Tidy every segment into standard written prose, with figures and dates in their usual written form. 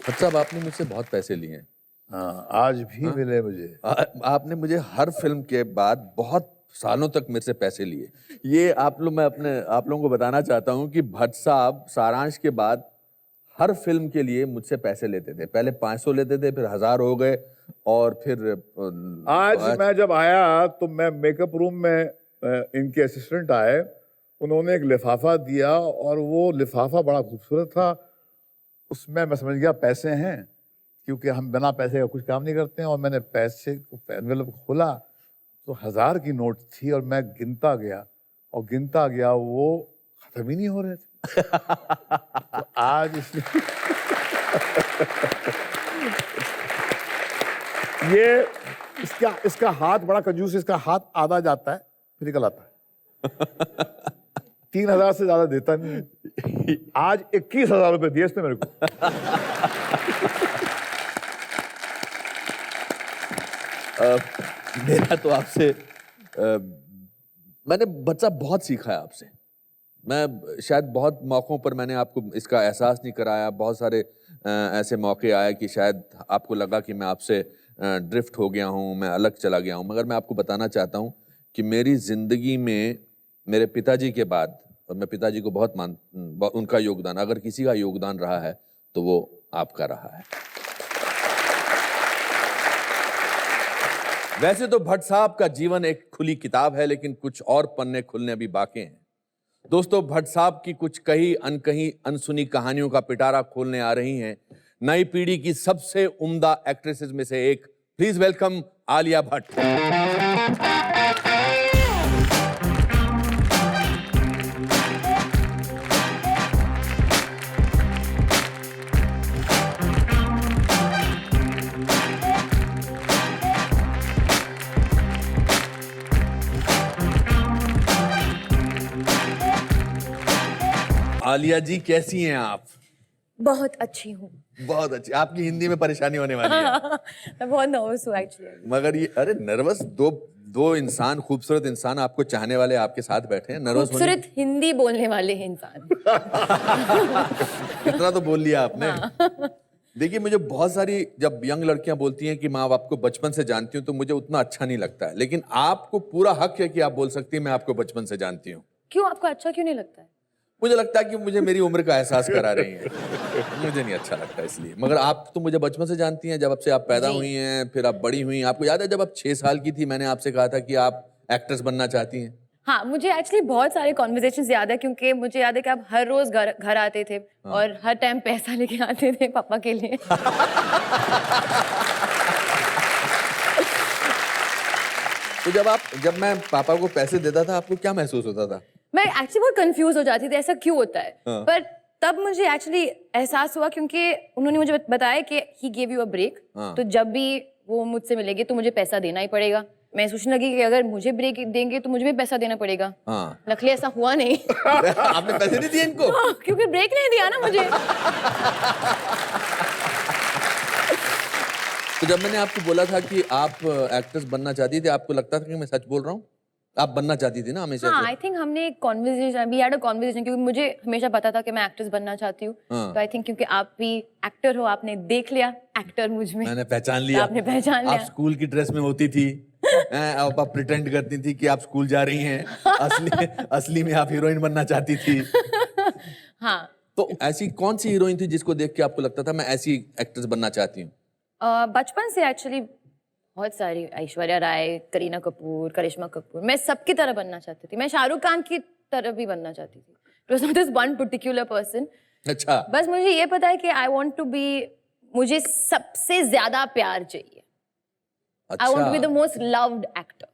भट्ट साहब, आपने मुझसे बहुत पैसे लिए हैं। हाँ, आज भी मिले मुझे। आपने मुझे हर फिल्म के बाद बहुत सालों तक मेरे से पैसे लिए। ये आप लोगों को बताना चाहता हूँ कि भट्ट साहब सारांश के बाद हर फिल्म के लिए मुझसे पैसे लेते थे। पहले 500 लेते थे, फिर 1000 हो गए, और फिर आज मैं जब आया तो मैं मेकअप रूम में इनके असिस्टेंट आए, उन्होंने एक लिफाफा दिया और वो लिफाफा बड़ा खूबसूरत था। उसमें मैं समझ गया पैसे हैं, क्योंकि हम बिना पैसे का कुछ काम नहीं करते हैं। और मैंने पैसे को एनवेलप खोला तो 1000 की नोट थी, और मैं गिनता गया और गिनता गया, वो खत्म ही नहीं हो रहे थे। तो आज इसलिए ये इसका हाथ बड़ा कंजूस है। इसका हाथ आधा जाता है फिर निकल आता है। 3000 से ज्यादा देता नहीं है। आज 21,000 रुपए दिए इसने मेरे को। मेरा तो आपसे मैंने बच्चा बहुत सीखा है आपसे। मैं शायद बहुत मौक़ों पर मैंने आपको इसका एहसास नहीं कराया। बहुत सारे ऐसे मौके आए कि शायद आपको लगा कि मैं आपसे ड्रिफ्ट हो गया हूँ, मैं अलग चला गया हूँ। मगर मैं आपको बताना चाहता हूँ कि मेरी ज़िंदगी में मेरे पिताजी के बाद, और मैं पिताजी को बहुत उनका योगदान, अगर किसी का योगदान रहा है तो वो आपका रहा है। वैसे तो भट्ट साहब का जीवन एक खुली किताब है, लेकिन कुछ और पन्ने खुलने अभी बाकी हैं। दोस्तों, भट्ट साहब की कुछ कही अनकही अनसुनी कहानियों का पिटारा खोलने आ रही हैं नई पीढ़ी की सबसे उम्दा एक्ट्रेसेस में से एक। Please welcome Alia Bhatt. आलिया जी, कैसी हैं आप? बहुत अच्छी हूँ। बहुत अच्छी। आपकी हिंदी में परेशानी होने वाली है। मैं बहुत नर्वस हूँ एक्चुअली। मगर ये, अरे नर्वस, दो इंसान, खूबसूरत इंसान आपको चाहने वाले आपके साथ बैठे हैं, नर्वस होने? खूबसूरत हिंदी बोलने वाले इंसान। इतना तो बोल लिया आपने। देखिए, मुझे बहुत सारी जब यंग लड़कियां बोलती हैं कि माँ आपको बचपन से जानती हूँ, तो मुझे उतना अच्छा नहीं लगता है। लेकिन आपको पूरा हक है कि आप बोल सकती हैं मैं आपको बचपन से जानती हूँ। क्यों, आपको अच्छा क्यों नहीं लगता है? मुझे लगता है कि मुझे मेरी उम्र का एहसास करा रही हैं। मुझे नहीं अच्छा लगता इसलिए। मगर आप तो मुझे बचपन से जानती हैं, जब से आप पैदा हुई हैं, फिर आप बड़ी हुई। आपको याद है जब आप 6 साल की थी, मैंने आपसे कहा था कि आप एक्ट्रेस बनना चाहती हैं? हाँ, मुझे एक्चुअली बहुत सारे कॉन्वर्सेशंस याद है, क्योंकि मुझे याद है कि आप हर रोज घर आते थे। हाँ। और हर टाइम पैसा लेके आते थे पापा के लिए। तो जब मैं पापा को पैसे देता था, आपको क्या महसूस होता था? मैं एक्चुअली बहुत कंफ्यूज हो जाती थी, ऐसा क्यों होता है। हाँ। पर तब मुझे एक्चुअली एहसास हुआ, क्योंकि उन्होंने मुझे बताया कि he gave you a break. तो जब भी वो मुझसे मिलेंगे तो मुझे पैसा देना ही पड़ेगा। मैं सोचने लगी कि अगर मुझे ब्रेक देंगे तो मुझे भी पैसा देना पड़ेगा। हाँ। लकीली ऐसा हुआ नहीं। आपने पैसे नहीं दिए इनको? हाँ, क्योंकि ब्रेक नहीं दिया ना मुझे। तो जब मैंने आपको बोला था कि आप एक्ट्रेस बनना चाहती थी, आपको लगता था कि मैं सच बोल रहा हूँ? आप बनना चाहती थी ना हमेशा? हाँ, आई थिंक हमने एक conversation, we had a conversation, क्योंकि मुझे हमेशा पता था कि मैं एक्ट्रेस बनना चाहती हूँ। तो आई थिंक क्योंकि आप भी एक्टर हो, आपने देख लिया एक्टर मुझ में। मैंने पहचान लिया। आपने पहचान लिया। आप स्कूल की ड्रेस में होती थी, आप प्रिटेंड करती थी कि आप स्कूल जा रही हैं। असली में आप हीरोइन बनना चाहती थी। हाँ। तो ऐसी कौन सी हीरोइन थी जिसको देख के आपको लगता था मैं ऐसी एक्ट्रेस बनना चाहती हूँ? बचपन से एक्चुअली बहुत सारी, ऐश्वर्या राय, करीना कपूर, करिश्मा कपूर, मैं सबकी तरह बनना चाहती थी। मैं शाहरुख खान की तरह भी बनना चाहती थी। It was not this one particular person. अच्छा। बस मुझे ये पता है कि I want to be, मुझे सबसे ज्यादा प्यार चाहिए। अच्छा। I want to be the most loved actor.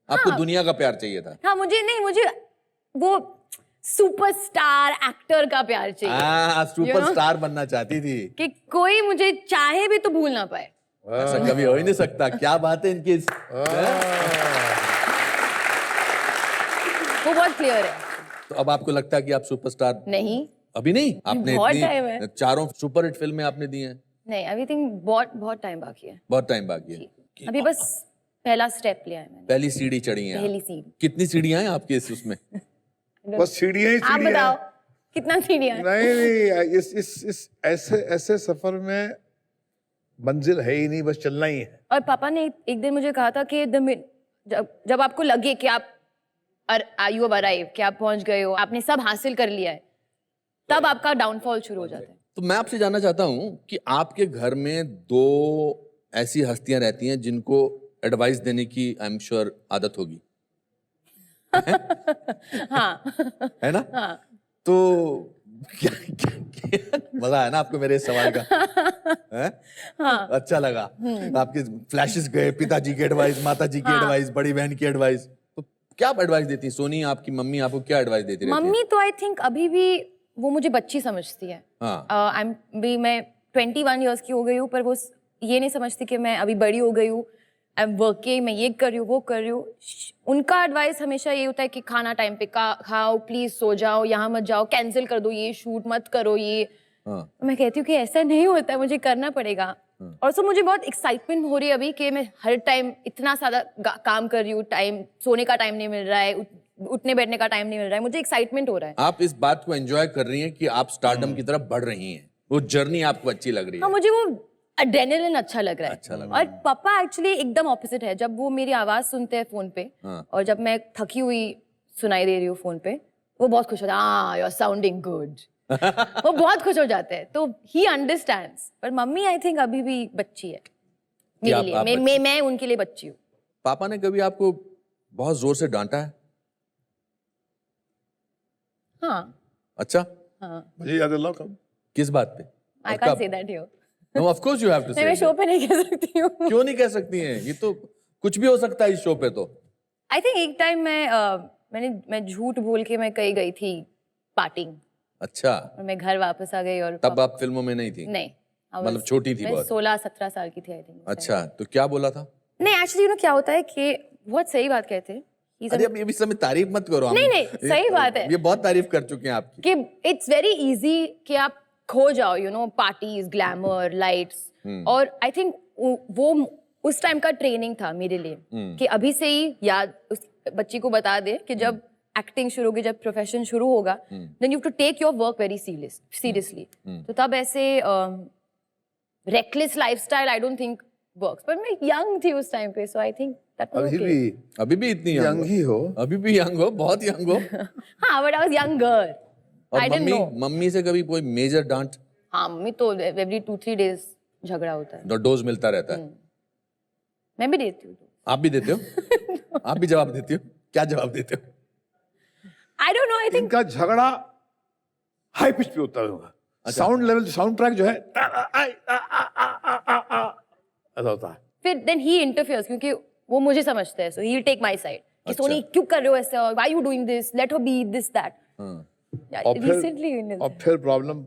आपको दुनिया का प्यार चाहिए था? हाँ, मुझे वो सुपरस्टार एक्टर का प्यार चाहिए। सुपरस्टार बनना चाहती थी कि कोई मुझे चाहे भी तो भूल ना पाए। ऐसा कभी हो ही नहीं सकता। क्या बात है इनकी। वो बहुत क्लियर है। तो अब आपको लगता है कि आप सुपरस्टार? नहीं, अभी नहीं। आपने बहुत टाइम है। 4 सुपरहिट फिल्में आपने दी हैं। नहीं, अभी थिंक बहुत टाइम बाकी है। बहुत टाइम बाकी है। अभी बस पहला स्टेप लिया है मैंने। पहली सीढ़ी चढ़ी है। पहली सीढ़ी। कितनी सीढ़ियां हैं आपके उसमें? बस सीढ़ियां ही आप बताओ कितना सीनियर। नहीं, इस ऐसे सफर में मंजिल है ही नहीं, बस चलना ही है। और पापा ने एक दिन मुझे कहा था कि जब आपको लगे कि आप यू हैव अराइव्ड, कि आप पहुंच गए हो, आपने सब हासिल कर लिया है, तब आपका डाउनफॉल शुरू हो जाता है। तो मैं आपसे जानना चाहता हूं कि आपके घर में 2 ऐसी हस्तियां रहती हैं जिनको एडवाइस देने की आई एम श्योर आदत होगी। हाँ। है ना? हाँ। तो क्या मजा आया ना आपको मेरे इस सवाल का? है? हाँ। अच्छा लगा। आपके फ्लैशेस गए, पिताजी की एडवाइस, माताजी की एडवाइस, बड़ी बहन की एडवाइस। तो क्या एडवाइस देती सोनी? आपकी मम्मी आपको क्या एडवाइस देती रहती है? मम्मी तो आई थिंक अभी भी वो मुझे बच्ची समझती है। हाँ। मैं 21 इयर्स की हो गई हूँ, पर वो ये नहीं समझती कि मैं अभी बड़ी हो गई हूँ, आई एम वर्किंग, मैं ये कर रही हूँ, वो कर रही हूँ। उनका एडवाइस हमेशा ये होता है कि खाना टाइम पे खाओ, प्लीज सो जाओ, यहाँ मत जाओ, कैंसिल कर दो, ये शूट मत करो, ये। हाँ। मैं कहती हूँ कि ऐसा नहीं होता है, मुझे करना पड़ेगा। और सो मुझे बहुत एक्साइटमेंट हो रही है अभी कि मैं हर टाइम इतना ज्यादा काम कर रही हूँ, टाइम सोने का टाइम नहीं मिल रहा है, उठने बैठने का टाइम नहीं मिल रहा है, मुझे एक्साइटमेंट हो रहा है। आप इस बात को एंजॉय कर रही हैं कि आप स्टारडम की तरफ बढ़ रही हैं, वो जर्नी आपको अच्छी लग रही है। हाँ, मुझे वो एड्रेनलिन अच्छा लग रहा है। अच्छा लग और पापा एक्चुअली एकदम ऑपोजिट है। जब वो मेरी आवाज सुनते हैं फोन पे, और जब मैं थकी हुई सुनाई दे रही हूँ फोन पे, वो बहुत खुश होता है। हाँ, यू आर साउंडिंग गुड। वो बहुत खुश हो जाते हैं, तो ही अंडरस्टैंड्स। पर मम्मी आई थिंक अभी भी बच्ची है मेरे लिए। मैं उनके लिए बच्ची हूँ। पापा ने कभी आपको बहुत जोर से डांटा है? हाँ। अच्छा। हाँ। मुझे याद दिलाओ कब? किस बात पे? I can't say that here. No, of course you have to say मैं that. शो पे नहीं कह सकती हूँ। क्यों नहीं कह सकती हैं? ये तो कुछ भी हो सकता है इस शो पे तो। आई थिंक एक टाइम मैं झूठ बोल के मैं कहीं गई थी पार्टिंग, अच्छा। और मैं घर वापस आ गई। और तब आप फिल्मों में नहीं थी? नहीं, मतलब छोटी थी बहुत? 16-17 साल की थी आई थिंक। अच्छा, तो क्या बोला था? नहीं, एक्चुअली क्या होता है कि बहुत सही बात कहते हैं। अरे अब ये भी समय तारीफ मत करो। नहीं, सही बात है। ये बहुत तारीफ कर चुके हैं आपकी कि इट्स वेरी इजी कि आप खो जाओ, पार्टीज, ग्लैमर, लाइट्स। और आई थिंक वो उस टाइम का ट्रेनिंग था मेरे लिए कि अभी से ही याद उस बच्ची को बता दे कि जब एक्टिंग शुरू होगी, जब प्रोफेशन शुरू होगा, then you have to take your work very seriously. तो तब ऐसे reckless lifestyle I don't think works. पर मैं यंग थी उस टाइम पे, so I think that was okay. अभी भी इतनी यंग ही हो। अभी भी यंग हो, बहुत यंग हो। हाँ, बट आई वाज यंगर। और I didn't know. मम्मी से कभी कोई मेजर डांट? हाँ, मम्मी तो एवरी 2-3 डेज झगड़ा होता है। डोज मिलता रहता है? मैं भी देती हूँ। आप भी देते हो? आप भी जवाब देती हो? क्या जवाब देते हो? I don't know, I think इनका झगड़ा हाई पिच पे होता है। साउंड लेवल, साउंड ट्रैक जो है ऐसा होता है। फिर then he interferes क्योंकि वो मुझे समझते हैं, so he'll take my side कि अच्छा। सोनी क्यों कर रहे हो ऐसे, why you doing this, let her be this that। और फिर प्रॉब्लम,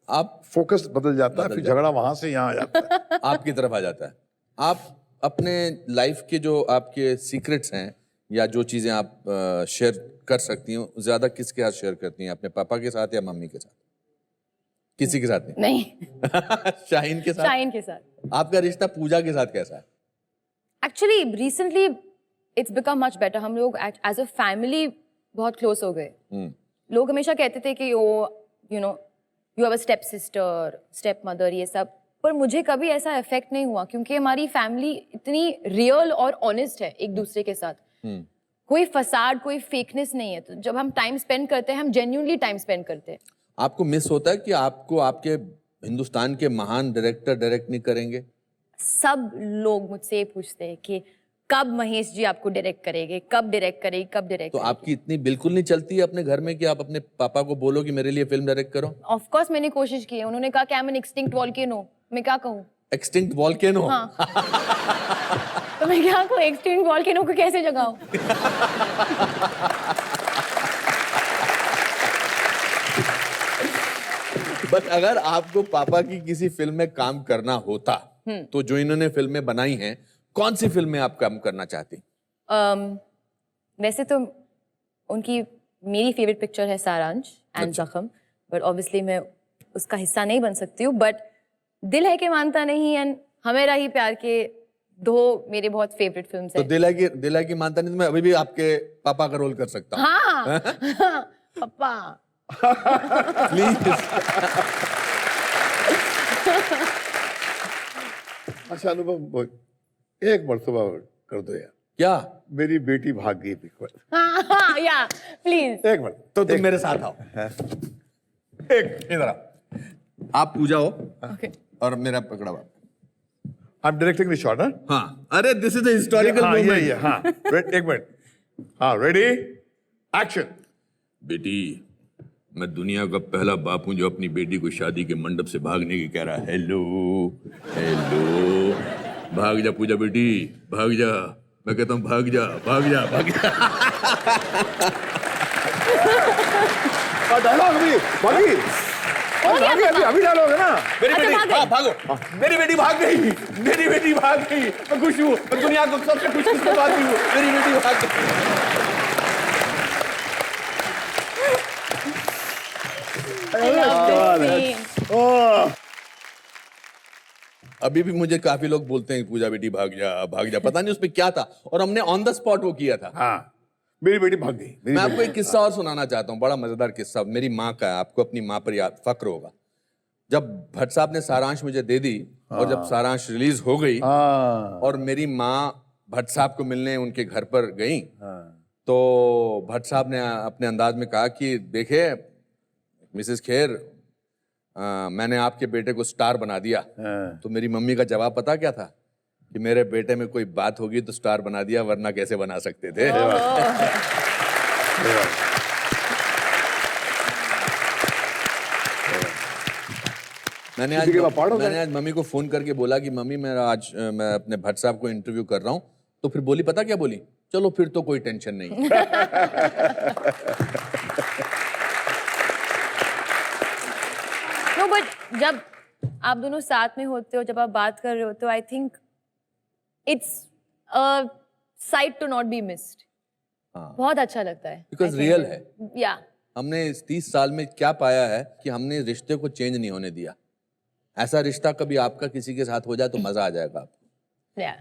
आप फोकस बदल जाता है, फिर झगड़ा वहां से यहाँ आ जाता है। आपकी तरफ आ जाता है। आप अपने लाइफ के जो आपके सीक्रेट्स हैं या जो चीजें आप शेयर कर सकती हैं, ज्यादा किसके साथ शेयर करती हैं? अपने पापा के साथ या मम्मी के साथ? किसी के साथ नहीं। शाहीन के साथ? शाहीन के साथ। आपका रिश्ता पूजा के साथ कैसा है? Actually recently it's become much better. हम लोग एज अ फैमिली बहुत क्लोज हो गए। लोग हमेशा कहते थे कि you have a step sister, step mother, ये सब, पर मुझे कभी ऐसा इफेक्ट नहीं हुआ क्योंकि हमारी फैमिली इतनी रियल और ऑनेस्ट है एक दूसरे के साथ। कोई फसाड, कोई फेकनेस नहीं है। तो जब हम टाइम स्पेंड करते हैं, हम जेन्युइनली टाइम स्पेंड करते हैं। आपको मिस होता है कि आपको आपके हिंदुस्तान के महान डायरेक्टर डायरेक्ट नहीं करेंगे? सब लोग मुझसे ये पूछते हैं कि कब महेश जी आपको डायरेक्ट करेंगे, कब डायरेक्ट करेंगे, कब डायरेक्ट तो करेंगे? आपकी इतनी बिल्कुल नहीं चलती है अपने घर में कि आप अपने पापा को बोलो कि मेरे लिए फिल्म डायरेक्ट करो? ऑफ कोर्स मैंने कोशिश की है। उन्होंने कहा कि I am N extinct volcano. मैं क्या कहूँ? Extinct volcano? हाँ। तो मैं क्या कहूँ, एक्सटिंक्ट वोल्केनो को कैसे जगाऊं? बट अगर आपको पापा की किसी फिल्म में काम करना होता तो जो इन्होंने फिल्में बनाई हैं, कौन सी फिल्म में आप काम करना चाहती? वैसे तो उनकी मेरी फेवरेट पिक्चर है सारांश एंड जख्म, बट ऑब्वियसली मैं उसका हिस्सा नहीं बन सकती हूँ। बट दिल है कि मानता नहीं एंड हमेरा ही प्यार के 2 मेरे बहुत फेवरेट फिल्म्स तो हैं। दिल है कि मानता नहीं, तो मैं अभी भी आपके पापा का रोल कर सकता हूँ। हाँ। पापा प्लीज। अच्छा अनुभव, एक मर्तबा कर दो यार, क्या? मेरी बेटी भाग गई पिक या प्लीज। एक मिनट तो तुम मेरे साथ आओ, एक इधर आओ। आप पूजा हो ओके और मेरा पकड़ा हुआ। I am directing the shot. हाँ, अरे दिस इज अ हिस्टोरिकल हाँ, ये मोमेंट। हाँ, एक मिनट, हाँ, रेडी, एक्शन। बेटी, मैं दुनिया का पहला बाप हूं जो अपनी बेटी को शादी के मंडप से भागने की कह रहा है। हेलो हेलो, भाग जा पूजा बेटी, भाग जा। मैं कहता हूँ भाग जा, भाग जा, भाग जा। डायलॉग अभी भागी, भागी, अभी डायलॉग है ना। मेरी अच्छा, बेटी, भाग गई। हाँ भागो। मेरी बेटी भाग गई, मेरी बेटी भाग गई। मैं खुश हूँ, मैं दुनिया को सबसे खुश बात हूँ, मेरी बेटी भाग गई। ओह, अभी भी मुझे काफी लोग बोलते हैं पूजा बेटी भाग जा, भाग जा। पता नहीं उसमें क्या था, और हमने ऑन द स्पॉट वो किया था। हाँ, मेरी बेटी भाग गई। मेरी मैं बेटी- आपको एक किस्सा और सुनाना चाहता हूँ, बड़ा मजेदार किस्सा, मेरी माँ का है। आपको अपनी माँ पर याद फक्र होगा। जब भट्ट साहब ने सारांश मुझे दे दी, और जब सारांश रिलीज हो गई, हाँ, और मेरी माँ भट्ट साहब को मिलने उनके घर पर गई, हाँ, तो भट्ट साहब ने अपने अंदाज में कहा कि देखे मिसेस खेर, मैंने आपके बेटे को स्टार बना दिया। हाँ। तो मेरी मम्मी का जवाब पता क्या था? कि मेरे बेटे में कोई बात होगी तो स्टार बना दिया, वरना कैसे बना सकते थे। मैंने किसी के बाद पार्ट होता आज मम्मी को फोन करके बोला कि मम्मी मेरा आज मैं अपने भट्ट साहब को इंटरव्यू कर रहा हूँ। तो फिर बोली, पता क्या बोली? चलो फिर तो कोई टेंशन नहीं। नो बट जब आप दोनों साथ में होते हो, जब आप बात कर रहे होते हो, I think it's a sight to not be missed. हाँ, बहुत अच्छा लगता है बिकॉज रियल है। या हमने इस 30 साल में क्या पाया है कि हमने रिश्ते को चेंज नहीं होने दिया। ऐसा रिश्ता कभी आपका किसी के साथ हो जाए तो मजा आ जाएगा आपको। या